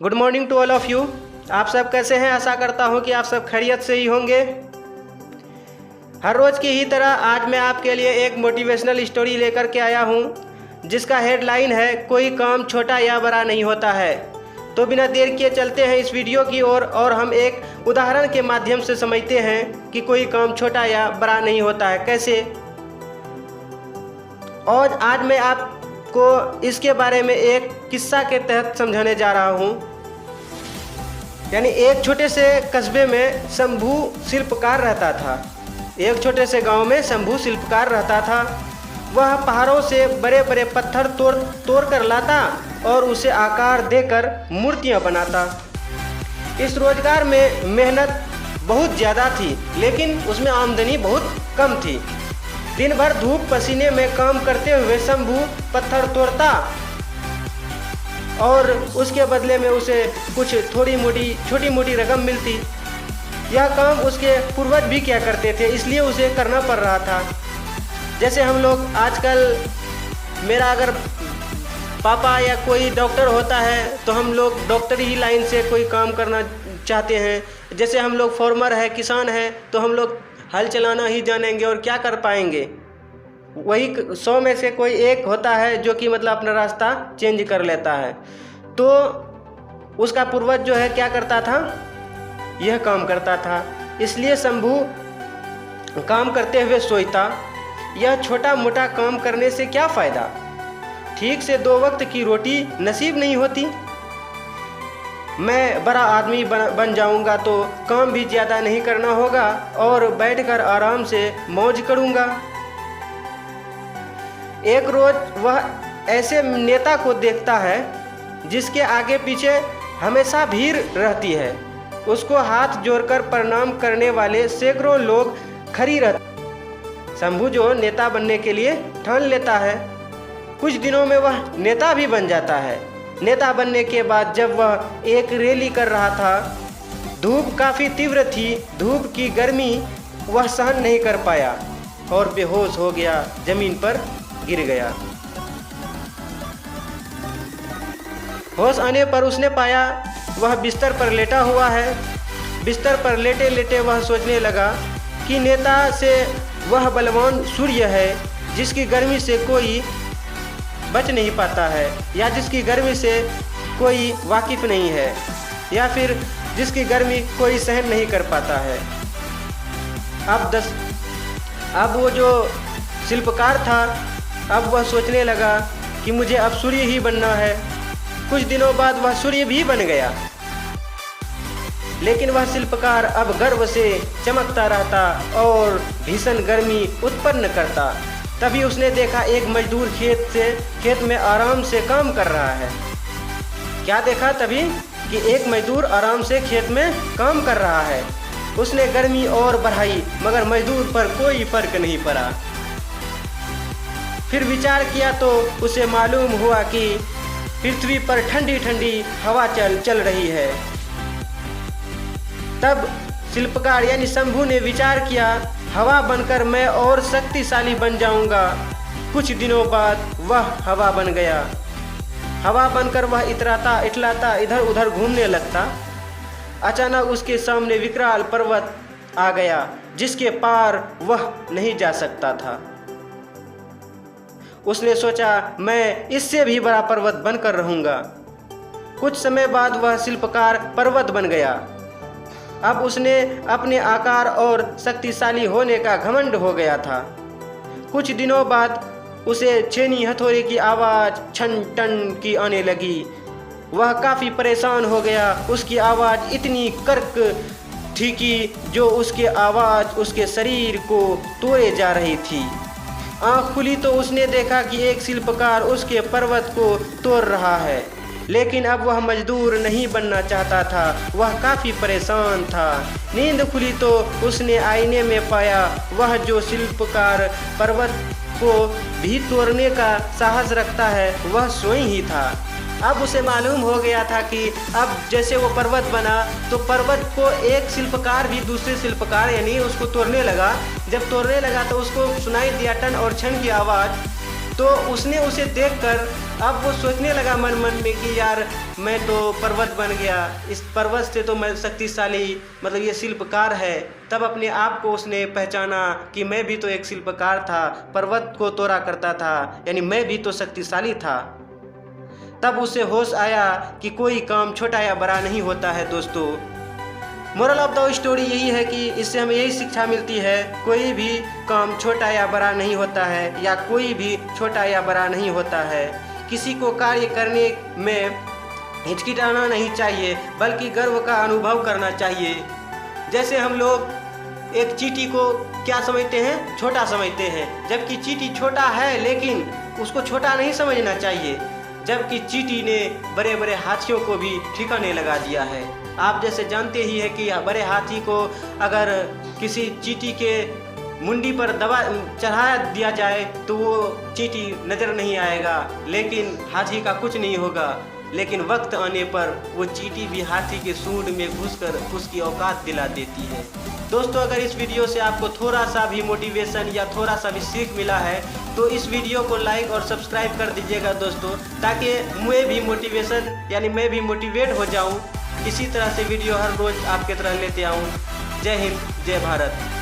Good morning to all of you. आप सब कैसे हैं? आशा करता हूं कि आप सब खैरियत से ही होंगे। हर रोज़ की ही तरह आज मैं आपके लिए एक मोटिवेशनल स्टोरी लेकर के आया हूं, जिसका हेडलाइन है कोई काम छोटा या बड़ा नहीं होता है। तो बिना देर किए चलते हैं इस वीडियो की ओर और हम एक उदाहरण के माध्यम से समझते हैं कि कोई काम छोटा या बड़ा नहीं होता है कैसे। और आज मैं आपको इसके बारे में एक किस्सा के तहत समझाने जा रहा हूँ। यानी एक छोटे से कस्बे में शंभू शिल्पकार रहता था। एक छोटे से गांव में शंभू शिल्पकार रहता था। वह पहाड़ों से बड़े बड़े पत्थर तोड़ कर लाता और उसे आकार देकर मूर्तियां बनाता। इस रोजगार में मेहनत बहुत ज़्यादा थी, लेकिन उसमें आमदनी बहुत कम थी। दिन भर धूप पसीने में काम करते हुए शंभू पत्थर तोड़ता और उसके बदले में उसे कुछ छोटी मोटी रकम मिलती। यह काम उसके पूर्वज भी क्या करते थे, इसलिए उसे करना पड़ रहा था। जैसे हम लोग आजकल, मेरा अगर पापा या कोई डॉक्टर होता है तो हम लोग डॉक्टरी ही लाइन से कोई काम करना चाहते हैं। जैसे हम लोग फार्मर है, किसान है, तो हम लोग हल चलाना ही जानेंगे और क्या कर पाएंगे। वही 100 में से कोई एक होता है जो कि मतलब अपना रास्ता चेंज कर लेता है। तो उसका पूर्वज जो है क्या करता था, यह काम करता था। इसलिए शंभू काम करते हुए सोचता, यह छोटा मोटा काम करने से क्या फ़ायदा, ठीक से 2 वक्त की रोटी नसीब नहीं होती। मैं बड़ा आदमी बन जाऊंगा तो काम भी ज़्यादा नहीं करना होगा और बैठकर आराम से मौज करूंगा। एक रोज़ वह ऐसे नेता को देखता है जिसके आगे पीछे हमेशा भीड़ रहती है। उसको हाथ जोड़कर प्रणाम करने वाले सैकड़ों लोग खड़ी रहते। शंभू जो नेता बनने के लिए ठान लेता है। कुछ दिनों में वह नेता भी बन जाता है। नेता बनने के बाद जब वह एक रैली कर रहा था, धूप काफ़ी तीव्र थी। धूप की गर्मी वह सहन नहीं कर पाया और बेहोश हो गया, जमीन पर गिर गया। होश आने पर उसने पाया वह बिस्तर पर लेटा हुआ है। बिस्तर पर लेटे लेटे वह सोचने लगा कि नेता से वह बलवान सूर्य है जिसकी गर्मी से कोई बच नहीं पाता है, या जिसकी गर्मी से कोई वाकिफ नहीं है, या फिर जिसकी गर्मी कोई सहन नहीं कर पाता है। अब वो जो शिल्पकार था, अब वह सोचने लगा कि मुझे अब सूर्य ही बनना है। कुछ दिनों बाद वह सूर्य भी बन गया, लेकिन वह शिल्पकार अब गर्व से चमकता रहता और भीषण गर्मी उत्पन्न करता। तभी उसने देखा एक मजदूर खेत में आराम से काम कर रहा है। क्या देखा तभी कि एक मजदूर आराम से खेत में काम कर रहा है। उसने गर्मी और बढ़ाई, मगर मजदूर पर कोई फर्क नहीं पड़ा। फिर विचार किया तो उसे मालूम हुआ कि पृथ्वी पर ठंडी ठंडी हवा चल रही है। तब शिल्पकार यानी शंभू ने विचार किया, हवा बनकर मैं और शक्तिशाली बन जाऊंगा। कुछ दिनों बाद वह हवा बन गया। हवा बनकर वह इटलाता इधर उधर घूमने लगता। अचानक उसके सामने विकराल पर्वत आ गया जिसके पार वह नहीं जा सकता था। उसने सोचा, मैं इससे भी बड़ा पर्वत बनकर रहूंगा। कुछ समय बाद वह शिल्पकार पर्वत बन गया। अब उसने अपने आकार और शक्तिशाली होने का घमंड हो गया था। कुछ दिनों बाद उसे छेनी हथौड़े की आवाज़ छन टन की आने लगी। वह काफ़ी परेशान हो गया। उसकी आवाज़ इतनी कर्क थी कि जो उसकी आवाज़ उसके शरीर को तोड़े जा रही थी। आँख खुली तो उसने देखा कि एक शिल्पकार उसके पर्वत को तोड़ रहा है, लेकिन अब वह मजदूर नहीं बनना चाहता था। वह काफ़ी परेशान था। नींद खुली तो उसने आईने में पाया वह जो शिल्पकार पर्वत को भी तोड़ने का साहस रखता है, वह स्वयं ही था। अब उसे मालूम हो गया था कि अब जैसे वो पर्वत बना तो पर्वत को एक शिल्पकार भी दूसरे शिल्पकार यानी उसको तोड़ने लगा। जब तोड़ने लगा तो उसको सुनाई दिया टन और छन की आवाज़। तो उसने उसे देखकर अब वो सोचने लगा मन मन में कि यार मैं तो पर्वत बन गया, इस पर्वत से तो मैं शक्तिशाली मतलब ये शिल्पकार है। तब अपने आप को उसने पहचाना कि मैं भी तो एक शिल्पकार था, पर्वत को तोड़ा करता था, यानी मैं भी तो शक्तिशाली था। तब उसे होश आया कि कोई काम छोटा या बड़ा नहीं होता है। दोस्तों, मोरल ऑफ द स्टोरी यही है कि इससे हमें यही शिक्षा मिलती है, कोई भी काम छोटा या बड़ा नहीं होता है, या कोई भी छोटा या बड़ा नहीं होता है। किसी को कार्य करने में हिचकिचाना नहीं चाहिए, बल्कि गर्व का अनुभव करना चाहिए। जैसे हम लोग एक चींटी को क्या समझते हैं, छोटा समझते हैं, जबकि चींटी छोटा है लेकिन उसको छोटा नहीं समझना चाहिए। जबकि चींटी ने बड़े बड़े हाथियों को भी ठिकाने लगा दिया है। आप जैसे जानते ही है कि बड़े हाथी को अगर किसी चींटी के मुंडी पर दबा चढ़ा दिया जाए तो वो चींटी नज़र नहीं आएगा, लेकिन हाथी का कुछ नहीं होगा। लेकिन वक्त आने पर वो चींटी भी हाथी के सूंड में घुसकर उसकी औकात दिला देती है। दोस्तों, अगर इस वीडियो से आपको थोड़ा सा भी मोटिवेशन या थोड़ा सा भी सीख मिला है तो इस वीडियो को लाइक और सब्सक्राइब कर दीजिएगा दोस्तों, ताकि मैं भी मोटिवेशन यानी मैं भी मोटिवेट हो जाऊं। इसी तरह से वीडियो हर रोज़ आपके तरह लेते आऊं। जय हिंद, जय भारत।